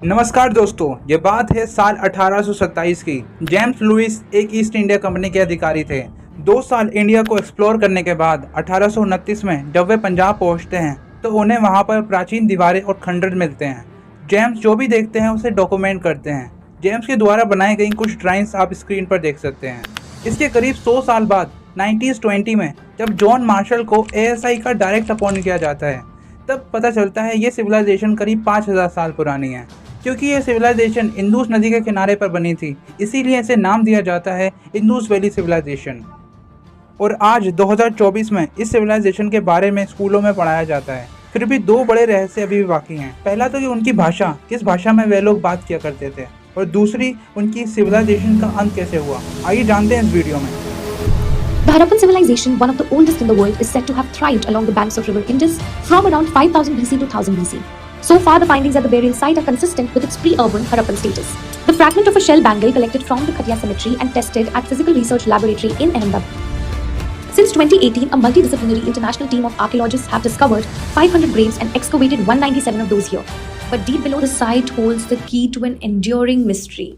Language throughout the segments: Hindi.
नमस्कार दोस्तों, ये बात है साल 1827 की। जेम्स लुइस एक ईस्ट इंडिया कंपनी के अधिकारी थे। 2 साल इंडिया को एक्सप्लोर करने के बाद 1829 में जब वे पंजाब पहुंचते हैं तो उन्हें वहां पर प्राचीन दीवारें और खंडर मिलते हैं। जेम्स जो भी देखते हैं उसे डॉक्यूमेंट करते हैं। जेम्स के द्वारा बनाई गई कुछ ड्राइंग्स आप स्क्रीन पर देख सकते हैं। इसके करीब 100 साल बाद 1920 में जब जॉन मार्शल को ASI का डायरेक्ट अपॉइंट किया जाता है, तब पता चलता है ये सिविलाइजेशन करीब 5000 साल पुरानी है। क्योंकि ये सिविलाइजेशन इंदुस नदी के किनारे पर बनी थी, इसीलिए इसे नाम दिया जाता है इंदुस वैली सिविलाइजेशन। और आज 2024 में इस सिविलाइजेशन के बारे में स्कूलों में पढ़ाया जाता है। फिर भी 2 बड़े रहस्य अभी भी बाकी हैं। पहला तो कि उनकी भाषा, किस भाषा में वे लोग बात किया करते थे, और दूसरी उनकी सिविलाइजेशन का अंत कैसे हुआ। आइए जानते हैं इस वीडियो में। The Harappan civilization, one of the oldest in the world, is said to have thrived along the banks of river Indus from around 5000 BC to 1000 BC. So far, the findings at the burial site are consistent with its pre-urban Harappan status. The fragment of a shell bangle collected from the Khatia cemetery and tested at Physical Research Laboratory in Ahmedabad. Since 2018, a multidisciplinary international team of archaeologists have discovered 500 graves and excavated 197 of those here. But deep below the site holds the key to an enduring mystery.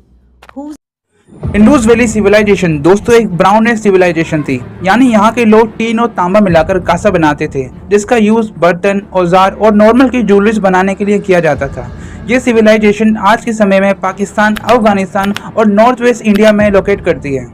Indus Valley civilisation दोस्तों एक ब्राउन एज सिविलाइजेशन थी, यानी यहाँ के लोग टीन और तांबा मिलाकर कासा बनाते थे, जिसका यूज बर्तन, औजार और नॉर्मल की ज्वेलरीज बनाने के लिए किया जाता था। ये सिविलाइजेशन आज के समय में पाकिस्तान, अफगानिस्तान और नॉर्थ वेस्ट इंडिया में लोकेट करती है।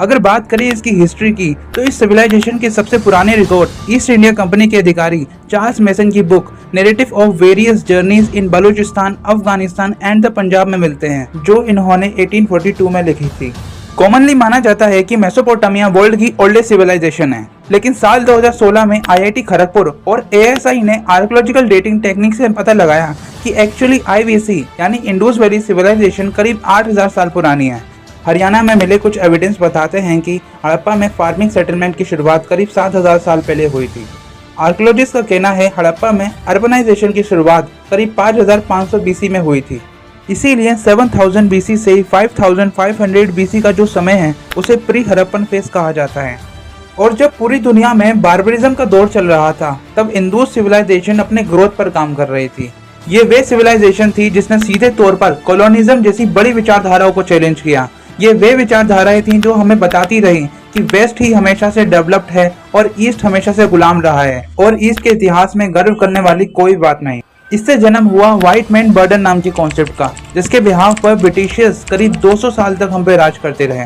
अगर बात करें इसकी हिस्ट्री की, तो इस सिविलाइजेशन के सबसे पुराने रिकॉर्ड ईस्ट इंडिया कंपनी के अधिकारी चार्ल्स मेसन की book narrative of various journeys in Balochistan, Afghanistan and the Punjab में मिलते हैं, जो इन्होंने 1842 में लिखी थी। कॉमनली माना जाता है कि मेसोपोटामिया वर्ल्ड की ओल्डेस्ट सिविलाइजेशन है, लेकिन साल 2016 में IIT खड़गपुर और ASI ने आर्कियोलॉजिकल डेटिंग टेक्निक से पता लगाया कि एक्चुअली IVC यानी इंडस वैली सिविलाइजेशन करीब 8000 साल पुरानी है। हरियाणा में मिले कुछ एविडेंस बताते हैं कि हड़प्पा में फार्मिंग सेटलमेंट की शुरुआत करीब 7000 साल पहले हुई थी। आर्कियोलॉजिस्ट का कहना है हड़प्पा में अर्बनाइजेशन की शुरुआत करीब 5500 BC में हुई थी। इसीलिए 7000 BC से 5500 BC का जो समय है उसे प्री हड़प्पन फेज कहा जाता है। और जब पूरी दुनिया में बार्बरिज्म का दौर चल रहा था, तब इंडस सिविलाइजेशन अपने ग्रोथ पर काम कर रही थी। ये वे सिविलाइजेशन थी जिसने सीधे तौर पर कॉलोनिज्म जैसी बड़ी विचारधाराओं को चैलेंज किया। ये वे विचारधाराएं थीं जो हमें बताती रही कि वेस्ट ही हमेशा से डेवलप्ड है और ईस्ट हमेशा से गुलाम रहा है, और ईस्ट के इतिहास में गर्व करने वाली कोई बात नहीं। इससे जन्म हुआ व्हाइट मैन बर्डन नाम की कॉन्सेप्ट का, जिसके बिहाफ पर ब्रिटिशर्स करीब 200 साल तक हम पे राज करते रहे।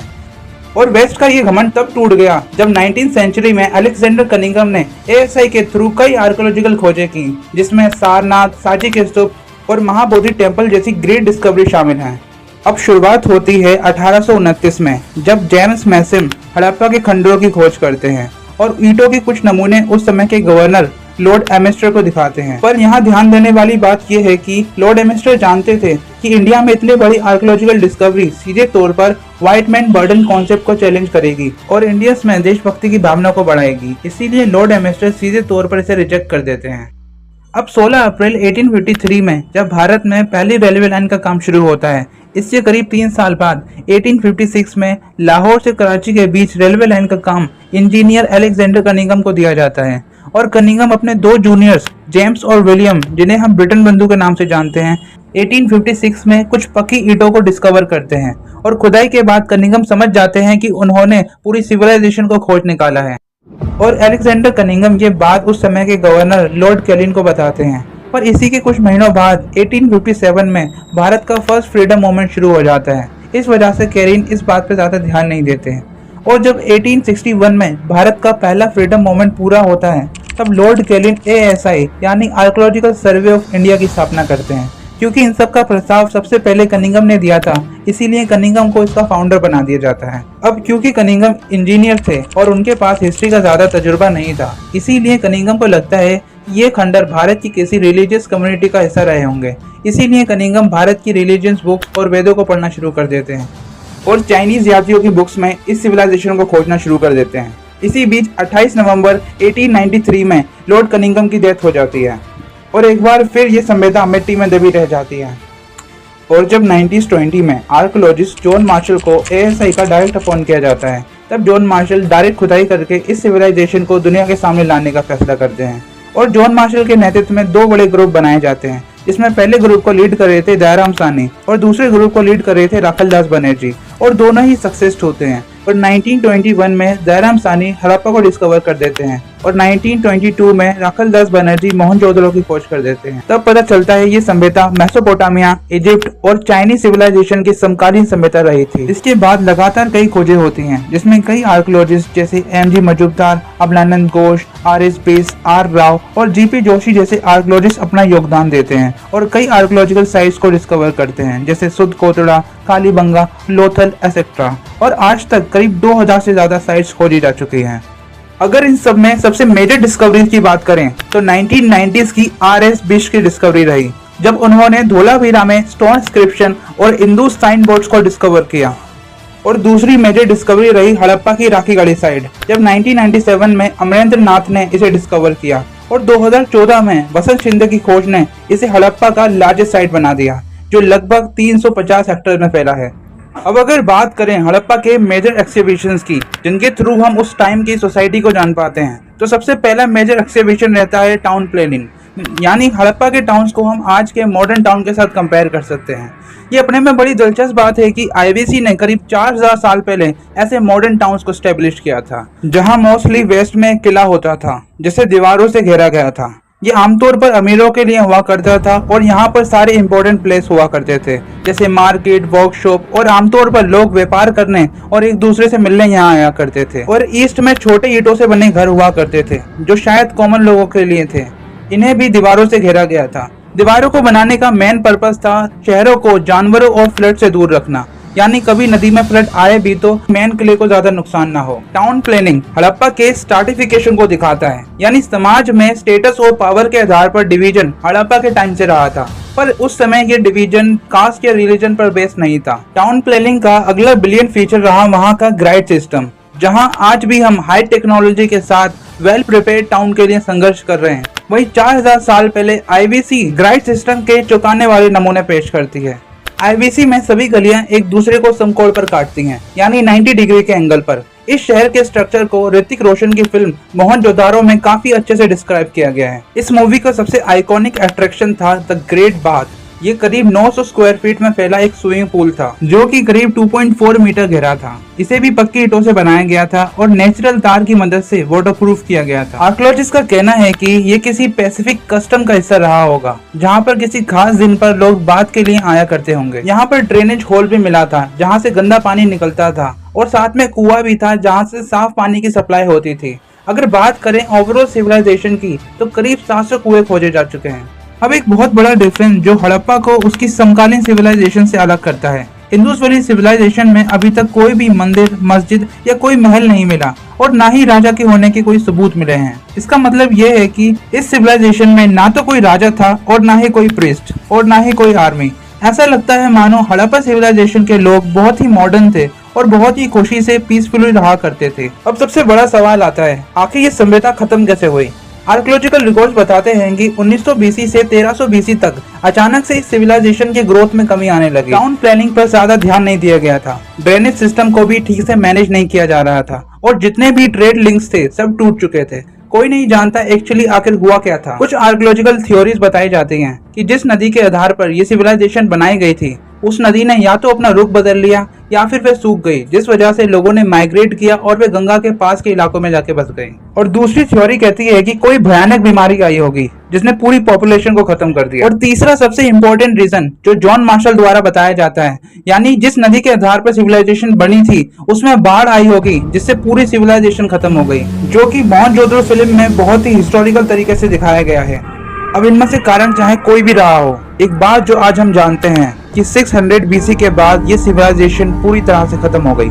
और वेस्ट का ये घमंड तब टूट गया जब 19th सेंचुरी में अलेक्जेंडर कनिंघम ने ASI के थ्रू कई आर्कियोलॉजिकल खोजें की, जिसमें सारनाथ, सांची के स्तूप और महाबोधि टेम्पल जैसी ग्रेट डिस्कवरी शामिल हैं। अब शुरुआत होती है 1829 में, जब जेम्स मैसिम हड़प्पा के खंडरों की खोज करते हैं और ईंटों के कुछ नमूने उस समय के गवर्नर लॉर्ड एमिस्टर को दिखाते हैं। पर यहाँ ध्यान देने वाली बात यह है कि लॉर्ड एमिस्टर जानते थे कि इंडिया में इतनी बड़ी आर्कियोलॉजिकल डिस्कवरी सीधे तौर पर व्हाइट मैन बर्डन कॉन्सेप्ट को चैलेंज करेगी और इंडियंस में देशभक्ति की भावना को बढ़ाएगी। इसीलिए लॉर्ड एमिस्टर सीधे तौर पर इसे रिजेक्ट कर देते हैं। अब 16 अप्रैल 1853 में जब भारत में पहली रेलवे लाइन का काम शुरू होता है, इससे करीब 3 साल बाद 1856 में लाहौर से कराची के बीच रेलवे लाइन का काम इंजीनियर अलेक्जेंडर कनिंघम को दिया जाता है। और कनिंघम अपने 2 जूनियर्स जेम्स और विलियम, जिन्हें हम ब्रिटेन बंधु के नाम से जानते हैं, 1856 में कुछ पक्की ईंटों को डिस्कवर करते हैं। और खुदाई के बाद कनिंघम समझ जाते हैं कि उन्होंने पूरी सिविलाइजेशन को खोज निकाला है। और अलेक्जेंडर कनिंघम ये बात उस समय के गवर्नर लॉर्ड कैलिन को बताते हैं। पर इसी के कुछ महीनों बाद 1857 में भारत का फर्स्ट फ्रीडम मूवमेंट शुरू हो जाता है। इस वजह से कैलिन इस बात पर ज्यादा ध्यान नहीं देते हैं। और जब 1861 में भारत का पहला फ्रीडम मूवमेंट पूरा होता है, तब लॉर्ड कैलिन ASI यानी आर्कियोलॉजिकल सर्वे ऑफ इंडिया की स्थापना करते हैं। क्योंकि इन सब का प्रस्ताव सबसे पहले कनिंघम ने दिया था, इसीलिए कनिंघम को इसका फाउंडर बना दिया जाता है। अब क्योंकि कनिंघम इंजीनियर थे और उनके पास हिस्ट्री का ज्यादा तजुर्बा नहीं था, इसीलिए कनिंघम को लगता है ये खंडर भारत की किसी रिलीजियस कम्युनिटी का हिस्सा रहे होंगे। इसीलिए कनिंघम भारत की रिलीजियस बुक्स और वेदों को पढ़ना शुरू कर देते हैं और चाइनीज यात्रियों की बुक्स में इस सिविलाइजेशन को खोजना शुरू कर देते हैं। इसी बीच 28 नवंबर 1893 में लॉर्ड कनिंघम की डेथ हो जाती है और एक बार फिर ये सभ्यता मिट्टी में दबी रह जाती है। और जब 1920 में आर्कियोलॉजिस्ट जॉन मार्शल को ASI का डायरेक्ट अपॉइंट किया जाता है, तब जॉन मार्शल डायरेक्ट खुदाई करके इस सिविलाइजेशन को दुनिया के सामने लाने का फैसला करते हैं। और जॉन मार्शल के नेतृत्व में 2 बड़े ग्रुप बनाए जाते हैं, जिसमें पहले ग्रुप को लीड कर रहे थे दयाराम साहनी और दूसरे ग्रुप को लीड कर रहे थे राखलदास बनर्जी, और दोनों ही सक्सेस होते हैं। और 1921 में दयाराम साहनी हड़प्पा को डिस्कवर कर देते हैं और 1922 में राखलदास बनर्जी मोहनजोदड़ो की खोज कर देते हैं। तब पता चलता है ये सभ्यता मेसोपोटामिया, इजिप्ट और चाइनीज सिविलाइजेशन की समकालीन सभ्यता रही थी। इसके बाद लगातार कई खोजें होती हैं, जिसमें कई आर्कियोलॉजिस्ट जैसे एम.जी. मजूमदार, अमलानंद घोष, आर.एस. पेस, आर. राव और जी.पी. जोशी जैसे आर्कियोलॉजिस्ट अपना योगदान देते हैं और कई आर्कियोलॉजिकल साइट्स को डिस्कवर करते हैं, जैसे सुध कोतड़ा, कालीबंगा, लोथल एक्सेट्रा। और आज तक करीब 2000 से ज्यादा साइट्स खोजी जा चुकी हैं। अगर इन सब में सबसे मेजर डिस्कवरीज की बात करें तो 1990s की आर.एस. बिश की डिस्कवरी रही, जब उन्होंने धोलावीरा में स्टोन इंस्क्रिप्शन और हिंदू साइन बोर्ड्स को डिस्कवर किया। और दूसरी मेजर डिस्कवरी रही हड़प्पा की राखीगढ़ी साइट, जब 1997 में अमरेंद्र नाथ ने इसे डिस्कवर किया और 2014 में वसंत शिंदे की खोज ने इसे हड़प्पा का लार्जेस्ट साइट बना दिया, जो लगभग 350 हेक्टेयर में फैला है। अब अगर बात करें हड़प्पा के मेजर एक्सकैवेशंस की, जिनके थ्रू हम उस टाइम की सोसाइटी को जान पाते हैं, तो सबसे पहला मेजर एक्सकैवेशन रहता है टाउन प्लानिंग, यानी हड़प्पा के टाउन्स को हम आज के मॉडर्न टाउन के साथ कंपेयर कर सकते हैं। ये अपने में बड़ी दिलचस्प बात है कि आईवीसी ने करीब 4000 साल पहले ऐसे मॉडर्न टाउन्स को स्टैब्लिश किया था, जहां मोस्टली वेस्ट में एक किला होता था जिसे दीवारों से घेरा गया था। ये आमतौर पर अमीरों के लिए हुआ करता था और यहाँ पर सारे इम्पोर्टेंट प्लेस हुआ करते थे, जैसे मार्केट, वर्कशॉप, और आमतौर पर लोग व्यापार करने और एक दूसरे से मिलने यहाँ आया करते थे। और ईस्ट में छोटे ईंटों से बने घर हुआ करते थे, जो शायद कॉमन लोगों के लिए थे। इन्हें भी दीवारों से घेरा गया था। दीवारों को बनाने का मेन पर्पस था शहरों को जानवरों और फ्लड से दूर रखना, यानी कभी नदी में फ्लड आए भी तो मेन किले को ज्यादा नुकसान ना हो। टाउन प्लानिंग हड़प्पा के स्ट्राटिफिकेशन को दिखाता है, यानी समाज में स्टेटस और पावर के आधार पर डिवीजन हड़प्पा के टाइम से रहा था, पर उस समय ये डिवीजन कास्ट या रिलीजन पर बेस नहीं था। टाउन प्लानिंग का अगला ब्रिलियंट फीचर रहा वहाँ का ग्राइड सिस्टम, जहाँ आज भी हम हाई टेक्नोलॉजी के साथ वेल प्रिपेयर्ड टाउन के लिए संघर्ष कर रहे हैं। वही 4000 साल पहले आईवीसी ग्राइड सिस्टम के चौंकाने वाले नमूने पेश करती है। आईवीसी में सभी गलियां एक दूसरे को समकोण पर काटती हैं, यानी 90 डिग्री के एंगल पर। इस शहर के स्ट्रक्चर को ऋतिक रोशन की फिल्म मोहनजोदारो में काफी अच्छे से डिस्क्राइब किया गया है। इस मूवी का सबसे आइकॉनिक अट्रैक्शन था द ग्रेट बाथ। ये करीब 900 स्क्वायर फीट में फैला एक स्विमिंग पूल था, जो कि करीब 2.4 मीटर गहरा था। इसे भी पक्की ईंटों से बनाया गया था और नेचुरल तार की मदद से वाटरप्रूफ किया गया था। आर्कियोलॉजिस्ट का कहना है कि ये किसी पैसिफिक कस्टम का हिस्सा रहा होगा, जहाँ पर किसी खास दिन पर लोग बात के लिए आया करते होंगे। यहाँ पर ड्रेनेज होल भी मिला था, जहाँ से गंदा पानी निकलता था, और साथ में कुआं भी था, जहाँ से साफ पानी की सप्लाई होती थी। अगर बात करें ओवरऑल सिविलाइजेशन की, तो करीब 700 कुएं खोजे जा चुके हैं। अब एक बहुत बड़ा डिफरेंस जो हड़प्पा को उसकी समकालीन सिविलाइजेशन से अलग करता है, इंडस वैली सिविलाइजेशन में अभी तक कोई भी मंदिर, मस्जिद या कोई महल नहीं मिला और ना ही राजा के होने के कोई सबूत मिले हैं। इसका मतलब यह है कि इस सिविलाइजेशन में ना तो कोई राजा था और ना ही कोई प्रीस्ट और ना ही कोई आर्मी। ऐसा लगता है मानो हड़प्पा सिविलाइजेशन के लोग बहुत ही मॉडर्न थे और बहुत ही खुशी से पीसफुली रहा करते थे। अब सबसे बड़ा सवाल आता है, आखिर ये सभ्यता खत्म कैसे हुई? आर्कियोलॉजिकल रिकॉर्ड्स बताते हैं कि 1900 बीसी से 1300 बीसी तक अचानक से इस सिविलाइजेशन की ग्रोथ में कमी आने लगी। टाउन प्लानिंग पर ज्यादा ध्यान नहीं दिया गया था, ड्रेनेज सिस्टम को भी ठीक से मैनेज नहीं किया जा रहा था, और जितने भी ट्रेड लिंक्स थे सब टूट चुके थे। कोई नहीं जानता एक्चुअली आखिर हुआ क्या था। कुछ आर्कियोलॉजिकल थ्योरीज बताई जाती हैं कि जिस नदी के आधार पर यह सिविलाइजेशन बनाई गई थी, उस नदी ने या तो अपना रुख बदल लिया या फिर वे सूख गई, जिस वजह से लोगों ने माइग्रेट किया और वे गंगा के पास के इलाकों में जाके बस गई। और दूसरी थ्योरी कहती है कि कोई भयानक बीमारी आई होगी जिसने पूरी पॉपुलेशन को खत्म कर दिया। और तीसरा सबसे इम्पोर्टेंट रीजन जो जॉन मार्शल द्वारा बताया जाता है, यानी जिस नदी के आधार पर सिविलाइजेशन बनी थी उसमें बाढ़ आई होगी जिससे पूरी सिविलाइजेशन खत्म हो गई, जो कि मोहनजोदड़ो फिल्म में बहुत ही हिस्टोरिकल तरीके से दिखाया गया है। अब इनमें से कारण चाहे कोई भी रहा हो, एक बात जो आज हम जानते हैं कि 600 बीसी के बाद ये सिविलाइजेशन पूरी तरह से खत्म हो गई।